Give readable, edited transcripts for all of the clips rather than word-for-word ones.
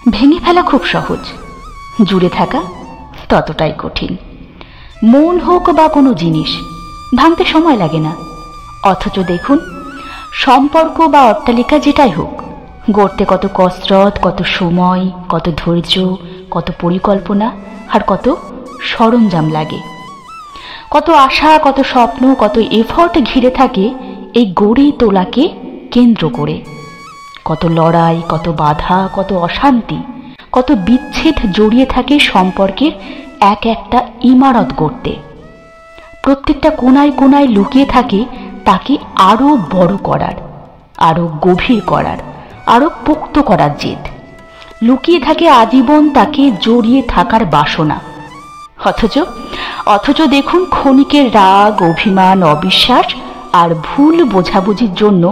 ভেঙে ফেলা খুব সহজ, জুড়ে থাকা ততটাই কঠিন। মন হোক বা কোনো জিনিস, ভাঙতে সময় লাগে না। অথচ দেখুন, সম্পর্ক বা অট্টালিকা যেটাই হোক, গড়তে কত কসরত, কত সময়, কত ধৈর্য, কত পরিকল্পনা আর কত সরঞ্জাম লাগে। কত আশা, কত স্বপ্ন, কত এফর্ট ঘিরে থাকে এই গড়ে তোলাকে কেন্দ্র করে। কত লড়াই, কত বাধা, কত অশান্তি, কত বিচ্ছেদ জড়িয়ে থাকে সম্পর্কের এক একটা ইমারত গড়তে। প্রত্যেকটা কোনায় কোনায় লুকিয়ে থাকে তাকে আরো বড় করার, আরো গভীর করার, আরো পোক্ত করার জেদ। লুকিয়ে থাকে আজীবন তাকে জড়িয়ে থাকার বাসনা। অথচ দেখুন, ক্ষণিকের রাগ, অভিমান, অবিশ্বাস আর ভুল বোঝাবুঝির জন্য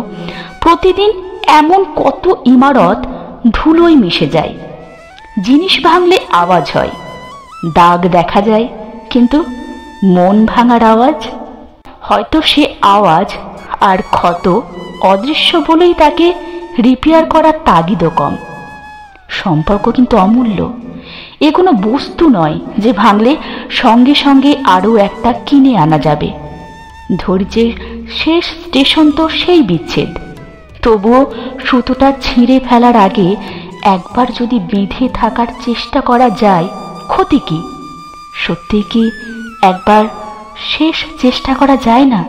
প্রতিদিন এমন কত ইমারত ধুলোয় মিশে যায়। জিনিস ভাঙলে আওয়াজ হয়, দাগ দেখা যায়, কিন্তু মন ভাঙার আওয়াজ, হয়তো সে আওয়াজ আর ক্ষত অদৃশ্য বলেই তাকে রিপেয়ার করার তাগিদও কম। সম্পর্ক কিন্তু অমূল্য। এ কোনো বস্তু নয় যে ভাঙলে সঙ্গে সঙ্গে আরও একটা কিনে আনা যাবে। ধৈর্যের শেষ স্টেশন তো সেই বিচ্ছেদ। তবুও সুতোটা ছিঁড়ে ফেলার আগে একবার যদি বেঁধে থাকার চেষ্টা করা যায়, ক্ষতি কি? সত্যি কি একবার শেষ চেষ্টা করা যায় না?